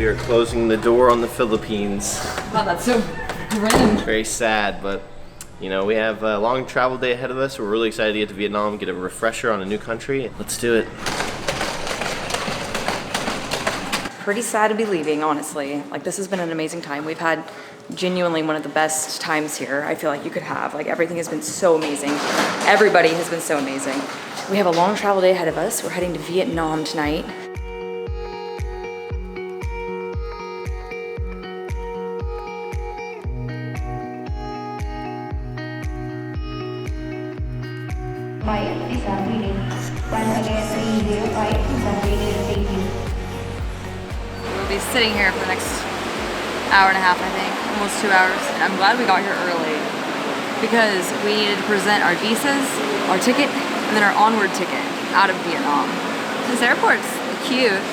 We are closing the door on the Philippines. Wow, that's so grim. Very sad, but you know, we have a long travel day ahead of us. We're really excited to get to Vietnam, get a refresher on a new country. Let's do it. Pretty sad to be leaving, honestly. Like, this has been an amazing time. We've had genuinely one of the best times here I feel like you could have. Like, everything has been so amazing. Everybody has been so amazing. We have a long travel day ahead of us. We're heading to Vietnam tonight. We'll be sitting here for the next hour and a half, I think, almost 2 hours. And I'm glad we got here early because we needed to present our visas, our ticket, and then our onward ticket out of Vietnam. This airport's cute.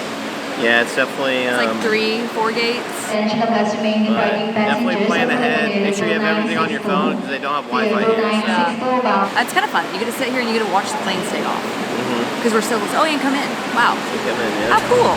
Yeah, it's definitely it's like 3-4 gates. Definitely plan ahead. Make sure you have everything on your phone because they don't have Wi-Fi here. Yeah. That's kind of fun. You get to sit here and you get to watch the planes take off. Because we're so close. Oh, you can come in. Wow. You come in, yeah. How cool.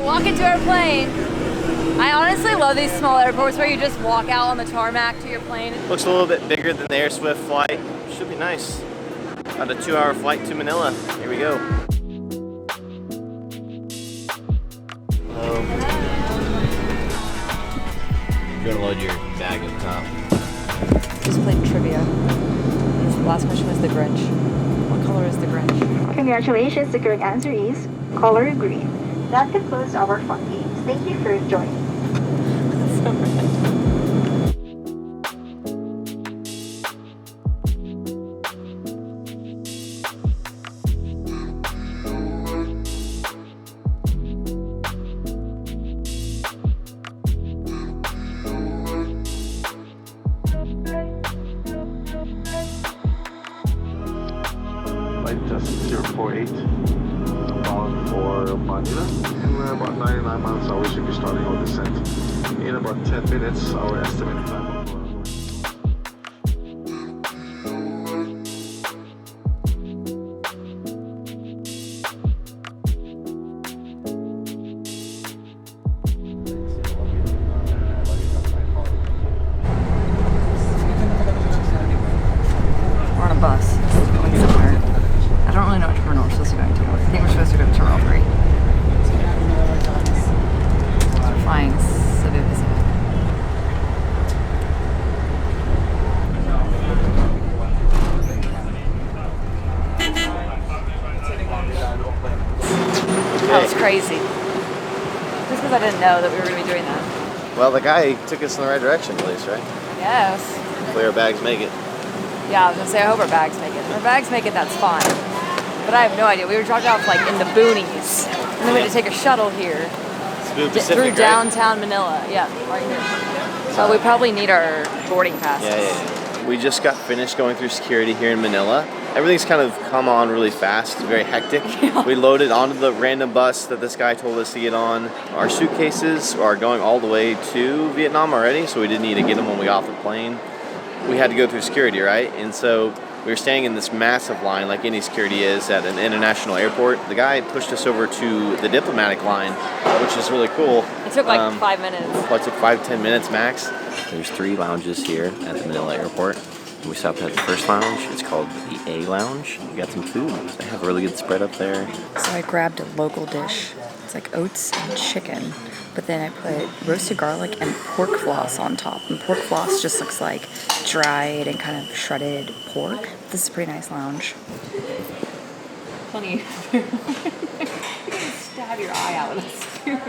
Walking to our plane. I honestly love these small airports where you just walk out on the tarmac to your plane. Looks a little bit bigger than the Air Swift flight. Should be nice. About a 2-hour flight to Manila. Here we go. You're gonna load your bag up top. Just played trivia. The last question was the Grinch. What color is the Grinch? Congratulations, the correct answer is color green. That concludes our fun games. Thank you for joining. So random. Flight just 048. Bound for Manila, and we're about 99 miles away. Should be starting our descent in about 10 minutes. Our estimated time of We're on a bus going somewhere. I don't really know what terminal we're supposed to go to. I think we're supposed to go to Terminal 3. We're flying Cebu Pacific. That was crazy. Just because I didn't know that we were going to be doing that. Well, the guy took us in the right direction at least, right? Yes. Hopefully our bags make it. Yeah, I was going to say, I hope our bags make it. If our bags make it, that's fine. But I have no idea. We were dropped off like in the boonies. And then we had to take a shuttle here. Cebu Pacific, through right? downtown Manila. Yeah, right here. So we probably need our boarding passes. Yeah. We just got finished going through security here in Manila. Everything's kind of come on really fast. It's very hectic. Yeah. We loaded onto the random bus that this guy told us to get on. Our suitcases are going all the way to Vietnam already, so we didn't need to get them when we got off the plane. We had to go through security, right? And so we were standing in this massive line like any security is at an international airport. The guy pushed us over to the diplomatic line, which is really cool. It took like 5 minutes. Well, it took 5-10 minutes max. There's 3 lounges here at the Manila airport. We stopped at the first lounge. It's called the A Lounge. We got some food. They have a really good spread up there. So I grabbed a local dish. It's like oats and chicken. But then I put roasted garlic and pork floss on top. And pork floss just looks like dried and kind of shredded pork. This is a pretty nice lounge. Funny. You're gonna stab your eye out with this food.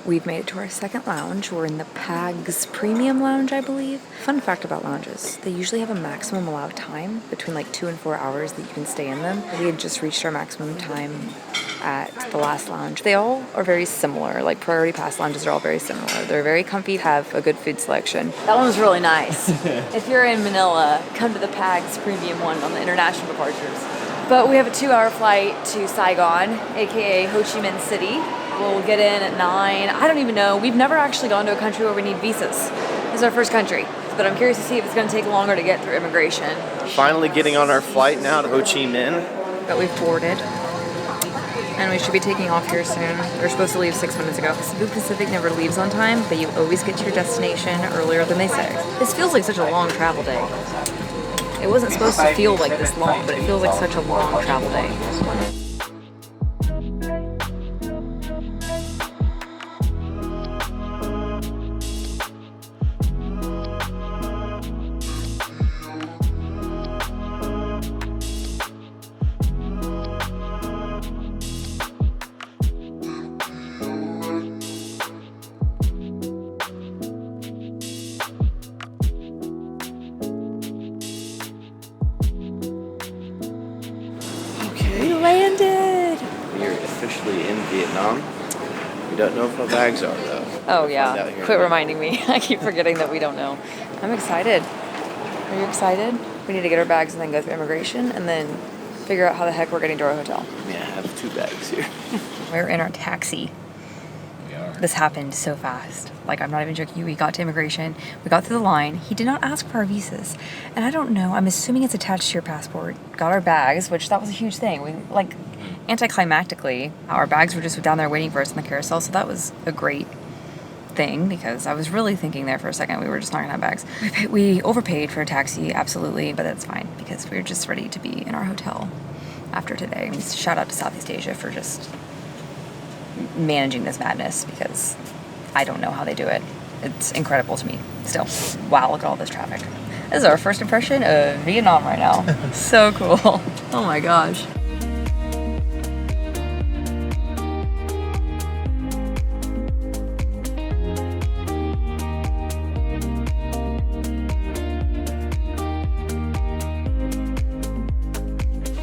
We've made it to our second lounge. We're in the PAGS Premium Lounge, I believe. Fun fact about lounges, they usually have a maximum allowed time between like 2 and 4 hours that you can stay in them. We had just reached our maximum time at the last lounge. They all are very similar. Like priority pass lounges are all very similar. They're very comfy, have a good food selection. That one was really nice. If you're in Manila, come to the PAGS Premium one on the international departures. But we have a 2-hour flight to Saigon, aka Ho Chi Minh City. We'll get in at 9. I don't even know. We've never actually gone to a country where we need visas. This is our first country. But I'm curious to see if it's going to take longer to get through immigration. Finally getting on our flight now to Ho Chi Minh. But we've boarded. And we should be taking off here soon. We're supposed to leave 6 minutes ago. Cebu Pacific never leaves on time, but you always get to your destination earlier than they say. This feels like such a long travel day. It wasn't supposed to feel like this long, but it feels like such a long travel day. We're officially in Vietnam. We don't know if our bags are though. Oh yeah, quit reminding me. I keep forgetting that we don't know. I'm excited. Are you excited? We need to get our bags and then go through immigration and then figure out how the heck we're getting to our hotel. Yeah, I have 2 bags here. We're in our taxi. This happened so fast. Like, I'm not even joking you. We got to immigration. We got through the line. He did not ask for our visas. And I don't know. I'm assuming it's attached to your passport. Got our bags, which that was a huge thing. We, like, anticlimactically, our bags were just down there waiting for us in the carousel. So that was a great thing because I was really thinking there for a second we were just not gonna have bags. We overpaid for a taxi, absolutely, but that's fine because we were just ready to be in our hotel after today. Shout out to Southeast Asia for just managing this madness because I don't know how they do it. It's incredible to me still. Wow, look at all this traffic. This is our first impression of Vietnam right now. So cool. Oh my gosh.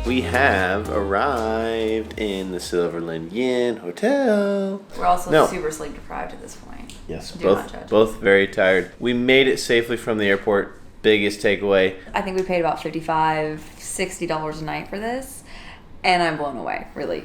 We have arrived in the Silverland Yen Hotel. We're also No. super sleep deprived at this point. Yes, Do not judge. both very tired. We made it safely from the airport. Biggest takeaway. I think we paid about $55, $60 a night for this. And I'm blown away, really.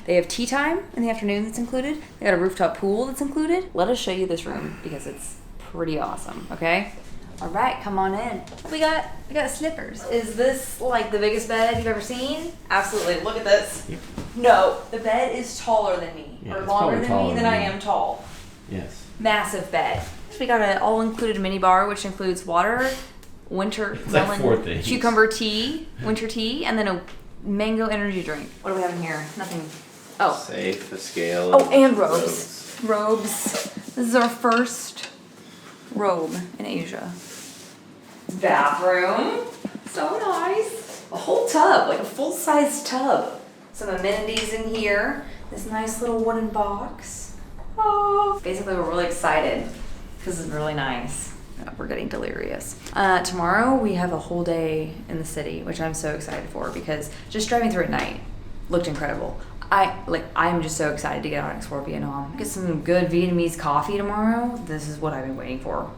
They have tea time in the afternoon that's included. They got a rooftop pool that's included. Let us show you this room because it's pretty awesome, okay? All right, come on in. We got slippers. Is this like the biggest bed you've ever seen? Absolutely, look at this. Yep. No, the bed is taller than me, Yeah, or it's longer probably than taller me than than I you. am tall. Yes. Massive bed. We got an all-included mini bar, which includes water, winter like 4 things. cucumber tea, winter tea, and then a mango energy drink. What do we have in here? Nothing. Oh. Safe, a scale. Oh, and robes. Robes. This is our first robe in Asia. Bathroom. So nice. A whole tub, like a full-size tub. Some amenities in here. This nice little wooden box. Oh. Basically, we're really excited because this is really nice. We're getting delirious. Tomorrow we have a whole day in the city, which I'm so excited for because just driving through at night looked incredible. I'm just so excited to get out and explore Vietnam. Get some good Vietnamese coffee tomorrow. This is what I've been waiting for.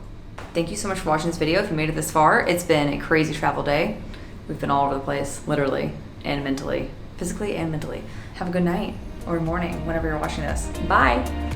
Thank you so much for watching this video. If you made it this far, it's been a crazy travel day. We've been all over the place, literally and mentally, physically and mentally. Have a good night or morning whenever you're watching this. Bye.